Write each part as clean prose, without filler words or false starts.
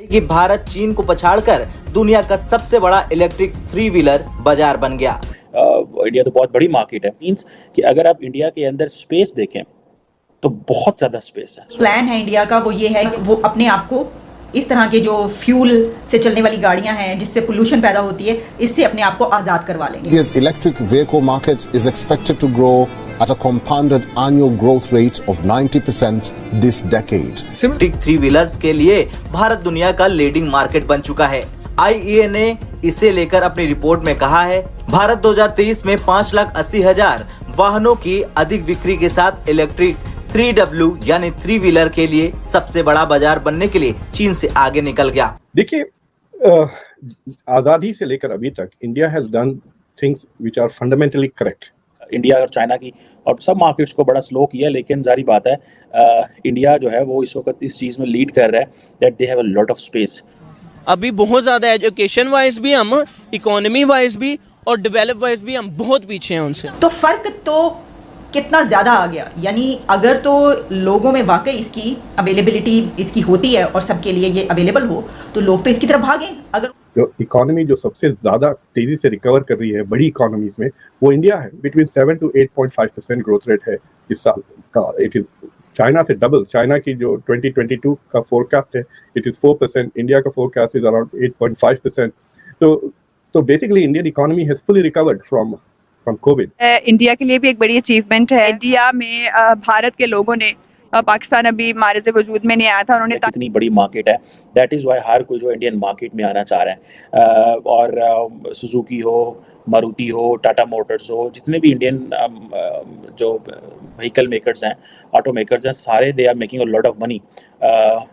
कि भारत चीन को पछाड़कर दुनिया का सबसे बड़ा इलेक्ट्रिक 3 व्हीलर बाजार बन गया। इंडिया तो बहुत बड़ी मार्केट है, मींस कि अगर आप इंडिया के अंदर स्पेस देखें तो बहुत ज्यादा स्पेस है। प्लान है इंडिया का वो ये है कि वो अपने आप को इस तरह के जो फ्यूल से चलने वाली गाड़ियां हैं जिससे पोल्यूशन पैदा होती है, इससे अपने आप को आजाद करवा लेंगे। India's electric vehicle market is expected to grow at a compounded annual growth rate of 90% this decade. Electric 3 wheelers के लिए भारत दुनिया का लीडिंग मार्केट बन चुका है। IEA ने इसे लेकर अपनी रिपोर्ट में कहा है, भारत 2023 में 5,80,000 वाहनों की अधिक बिक्री के साथ इलेक्ट्रिक 3W यानी 3 व्हीलर के लिए सबसे बड़ा बाजार बनने के लिए चीन से आगे निकल गया। देखिए, आजादी से लेकर अभी तक India has done things which are fundamentally correct. India और चाइना की और सब मार्केट्स को बड़ा स्लो किया, लेकिन जारी बात है इंडिया जो है वो इस वक्त इस चीज़ में लीड कर रहा है that they have a lot of space. अभी बहुत ज़्यादा एजुकेशन वाइज भी हम, इकोनॉमी वाइज भी और डेवलप वाइज भी हम बहुत पीछे हैं उनसे। तो फर्क तो कितना ज़्यादा आ गया, यानी अगर तो लोगों में वाकई इसकी अवेलेबिलिटी इसकी होती है और सबके लिए ये अवेलेबल हो तो लोग तो इसकी तरफ भागें। अगर जो इकोनॉमी जो सबसे ज़्यादा तेज़ी से रिकवर कर रही है बड़ी इकोनॉमीज में वो इंडिया है। बिटवीन 7 to 8.5% ग्रोथ रेट है इस साल का। इट इज़ चाइना से डबल। चाइना की जो 2022 का फोरकास्ट है इट इज़ 4%, इंडिया का फोरकास्ट इज अराउंड 8.5%। तो basically Indian economy has fully recovered from Covid. India के लिए भी एक बड़ी अचीवमेंट है। इंडिया में भारत के लोगों ने, पाकिस्तान अभी हमारे से वजूद में नहीं आया था, उन्होंने कितनी बड़ी मार्केट है, दैट इज़ वाई हर कोई जो इंडियन मार्केट में आना चाह रहा है। और सुजुकी हो, मारुति हो, टाटा मोटर्स हो, जितने भी इंडियन जो व्हीकल मेकर्स हैं, ऑटो मेकर्स हैं, सारे they are making a lot of money.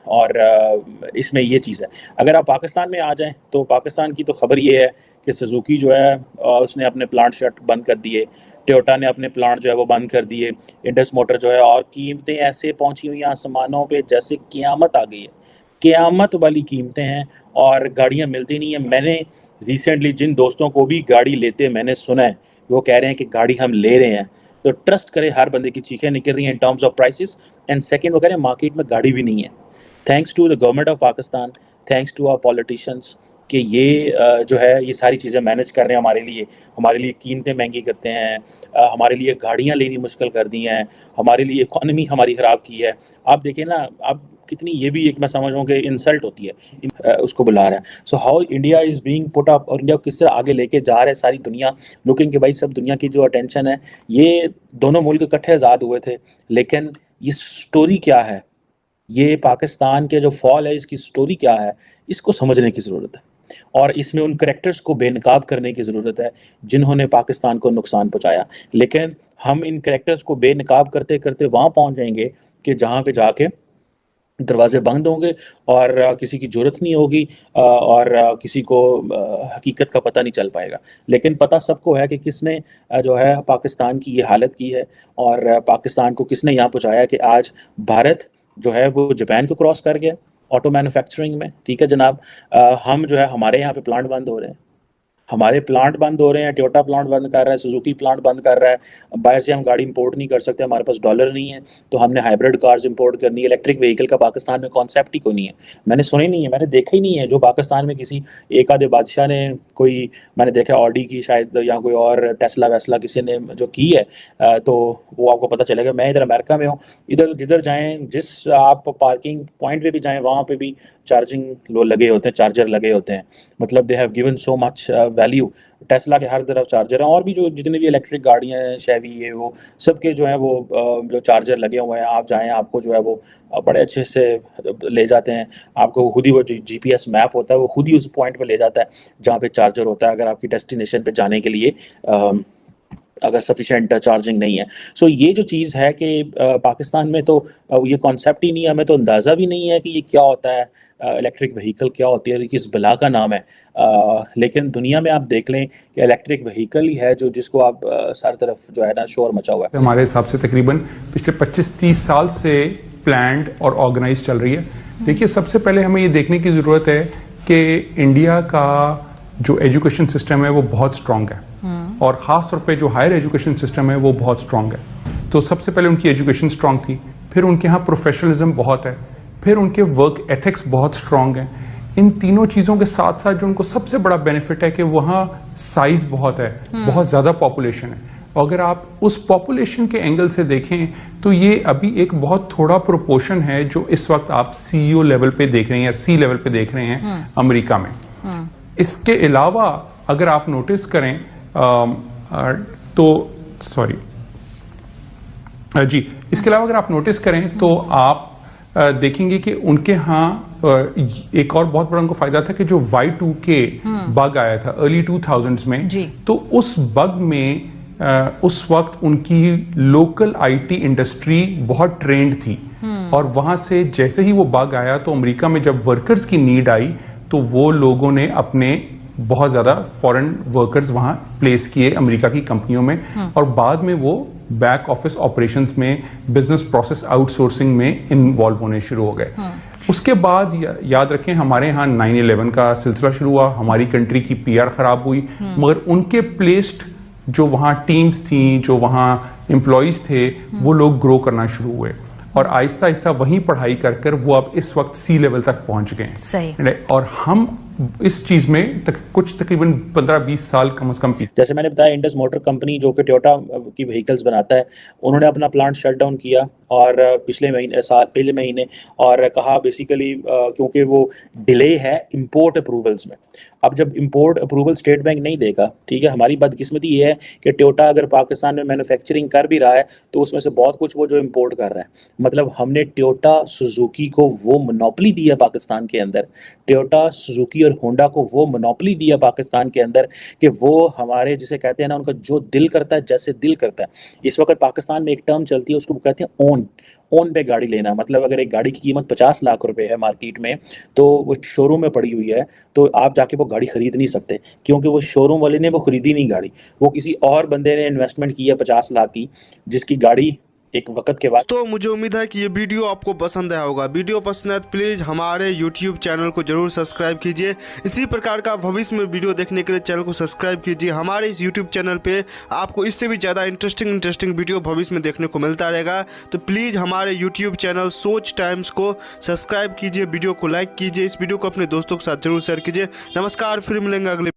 और इसमें ये चीज़ है, अगर आप पाकिस्तान में आ जाएं तो पाकिस्तान की तो खबर ये है कि सुजुकी जो है उसने अपने प्लांट शट बंद कर दिए, टोयोटा ने अपने प्लांट जो है वो बंद कर दिए, इंडस मोटर जो है, और कीमतें ऐसे पहुंची हुई हैं आसमानों पे जैसे क़यामत आ गई है। क़यामत वाली कीमतें हैं और गाड़ियां मिलती नहीं है। मैंने रिसेंटली जिन दोस्तों को भी गाड़ी लेते मैंने सुना है वो कह रहे हैं कि गाड़ी हम ले रहे हैं, तो ट्रस्ट करें, हर बंदे की चीखें निकल रही हैं in terms of prices. And second, वो कह रहे हैं मार्केट में गाड़ी भी नहीं है। Thanks to the government of Pakistan, thanks to our politicians कि ये जो है ये सारी चीज़ें मैनेज कर रहे हैं हमारे लिए कीमतें महंगी करते हैं, हमारे लिए गाड़ियाँ लेनी मुश्किल कर दी हैं, हमारे लिए इकॉनमी हमारी ख़राब की है। आप देखें ना, आप कितनी, ये भी एक मैं समझ रहा हूँ कि इंसल्ट होती है उसको बुला रहा है। So how India is being put up, और इंडिया को किस तरह आगे लेके जा रहा है सारी दुनिया लुकिंग कि भाई सब दुनिया की जो अटेंशन है, ये दोनों मुल्क इकट्ठे आज़ाद हुए थे, लेकिन ये स्टोरी क्या है, ये पाकिस्तान के जो फॉल है इसकी स्टोरी क्या है, इसको समझने की ज़रूरत है। और इसमें उन करैक्टर्स को बेनकाब करने की ज़रूरत है जिन्होंने पाकिस्तान को नुकसान पहुंचाया। लेकिन हम इन करैक्टर्स को बेनकाब करते करते वहाँ पहुँच जाएंगे कि जहाँ पे जाके दरवाजे बंद होंगे और किसी की ज़रूरत नहीं होगी और किसी को हकीकत का पता नहीं चल पाएगा। लेकिन पता सबको है कि किसने जो है पाकिस्तान की ये हालत की है और पाकिस्तान को किसने यहाँ पहुँचाया कि आज भारत जो है वो जापान को क्रॉस कर गया ऑटो मैन्युफैक्चरिंग में। ठीक है जनाब, हम जो है हमारे यहाँ पे प्लांट बंद हो रहे हैं, हमारे प्लांट बंद हो रहे हैं, टोयोटा प्लांट बंद कर रहा है, सुजुकी प्लांट बंद कर रहा है, बाहर से हम गाड़ी इंपोर्ट नहीं कर सकते, हमारे पास डॉलर नहीं है, तो हमने हाइब्रिड कार्स इंपोर्ट करनी है। इलेक्ट्रिक व्हीकल का पाकिस्तान में कॉन्सेप्ट ही कोई नहीं है, मैंने सुनी नहीं है, मैंने देखा ही नहीं है। जो पाकिस्तान में किसी एक आधे बादशाह ने कोई, मैंने देखा ऑडी की शायद या कोई और टेस्ला वेस्ला किसी ने जो की है, तो वो आपको पता चलेगा। मैं इधर अमेरिका में हूँ, इधर जिधर जाएँ, जिस आप पार्किंग पॉइंट पर भी जाएँ वहाँ पर भी चार्जिंग लो लगे होते हैं, चार्जर लगे होते हैं। मतलब they have given so much value. Tesla के हर तरफ चार्जर हैं, और भी जो जितने भी इलेक्ट्रिक गाड़ियाँ हैं, शेवी ये वो सबके जो है वो जो चार्जर लगे हुए हैं। आप जाएं, आपको जो है वो बड़े अच्छे से ले जाते हैं, आपको खुद ही वो GPS मैप होता है वो खुद ही उस पॉइंट पे ले जाता है जहाँ पे चार्जर होता है, अगर आपकी डेस्टिनेशन पे जाने के लिए अगर सफिशेंट चार्जिंग नहीं है। सो ये जो चीज़ है कि पाकिस्तान में तो ये कॉन्सेप्ट ही नहीं है, हमें तो अंदाज़ा भी नहीं है कि ये क्या होता है, इलेक्ट्रिक व्हीकल क्या होती है, किस बला का नाम है। लेकिन दुनिया में आप देख लें कि इलेक्ट्रिक व्हीकल ही है जो जिसको आप सारी तरफ जो है ना शोर मचा हुआ है। हमारे हिसाब से तकरीबन पिछले 25-30 साल से प्लान्ड और ऑर्गेनाइज चल रही है। देखिए, सबसे पहले हमें ये देखने की ज़रूरत है कि इंडिया का जो एजुकेशन सिस्टम है वो बहुत स्ट्रांग है, और ख़ास तौर पे जो हायर एजुकेशन सिस्टम है वो बहुत स्ट्रांग है। तो सबसे पहले उनकी एजुकेशन स्ट्रांग थी, फिर उनके यहाँ प्रोफेशनलिज्म बहुत है, फिर उनके वर्क एथिक्स बहुत स्ट्रांग हैं। इन तीनों चीज़ों के साथ साथ जो उनको सबसे बड़ा बेनिफिट है कि वहाँ साइज बहुत है, बहुत ज़्यादा पॉपुलेशन है। अगर आप उस पॉपुलेशन के एंगल से देखें तो ये अभी एक बहुत थोड़ा प्रोपोर्शन है जो इस वक्त आप CEO लेवल पे देख रहे हैं या C लेवल पे देख रहे हैं अमेरिका में। इसके अलावा अगर आप नोटिस करें तो सॉरी जी, इसके अलावा अगर आप नोटिस करें तो आप देखेंगे कि उनके यहाँ एक और बहुत बड़ा उनको फायदा था कि जो Y2K बग आया था अर्ली 2000s में, तो उस बग में उस वक्त उनकी लोकल IT इंडस्ट्री बहुत ट्रेंड थी और वहां से जैसे ही वो बग आया तो अमेरिका में जब वर्कर्स की नीड आई तो वो लोगों ने अपने बहुत ज़्यादा फॉरेन वर्कर्स वहाँ प्लेस किए अमेरिका की कंपनियों में और बाद में वो बैक ऑफिस ऑपरेशंस में, बिजनेस प्रोसेस आउटसोर्सिंग में इन्वॉल्व होने शुरू हो गए। उसके बाद याद रखें हमारे यहाँ 9/11 का सिलसिला शुरू हुआ, हमारी कंट्री की PR खराब हुई, मगर उनके प्लेस्ड जो वहाँ टीम्स थी, जो वहाँ एम्प्लॉयज थे, वो लोग ग्रो करना शुरू हुए और आहिस्ता आहिस्ता वहीं पढ़ाई कर कर वो अब इस वक्त C लेवल तक पहुंच गए। सही। और हम इस चीज में कुछ तकरीबन 15-20 साल कम से कम। जैसे मैंने बताया, इंडस मोटर कंपनी जो कि टोयोटा की व्हीकल्स बनाता है, उन्होंने अपना प्लांट शट डाउन किया और पहले महीने और कहा बेसिकली क्योंकि वो डिले है इंपोर्ट अप्रूवल्स में। अब जब इंपोर्ट अप्रूवल स्टेट बैंक नहीं देगा, ठीक है, हमारी बदकिस्मती ये है कि टोयोटा अगर पाकिस्तान में मैन्युफैक्चरिंग कर भी रहा है तो उसमें से बहुत कुछ वो जो इंपोर्ट कर रहा है, मतलब हमने टोयोटा सुजुकी को वो मोनोपोली दिया पाकिस्तान के अंदर, टोयोटा सुजुकी और होंडा को वो मोनोपोली दिया पाकिस्तान के अंदर कि वो हमारे जिसे कहते हैं ना, उनका जो दिल करता है, जैसे दिल करता है। इस वक्त पाकिस्तान में एक टर्म चलती है, उसको कहते हैं ओन पे गाड़ी लेना। मतलब अगर एक गाड़ी की कीमत 50 लाख रुपए है मार्केट में, तो वो शोरूम में पड़ी हुई है, तो आप जाके वो गाड़ी खरीद नहीं सकते क्योंकि वो शोरूम वाले ने वो खरीदी नहीं गाड़ी, वो किसी और बंदे ने इन्वेस्टमेंट की है 50 लाख की, जिसकी गाड़ी एक वक्त के बाद। तो मुझे उम्मीद है कि ये वीडियो आपको पसंद आया होगा। वीडियो पसंद है तो प्लीज़ हमारे YouTube चैनल को जरूर सब्सक्राइब कीजिए। इसी प्रकार का भविष्य में वीडियो देखने के लिए चैनल को सब्सक्राइब कीजिए। हमारे इस YouTube चैनल पे आपको इससे भी ज़्यादा इंटरेस्टिंग वीडियो भविष्य में देखने को मिलता रहेगा। तो प्लीज़ हमारे YouTube चैनल सोच टाइम्स को सब्सक्राइब कीजिए, वीडियो को लाइक कीजिए, इस वीडियो को अपने दोस्तों के साथ जरूर शेयर कीजिए। नमस्कार, फिर मिलेंगे अगले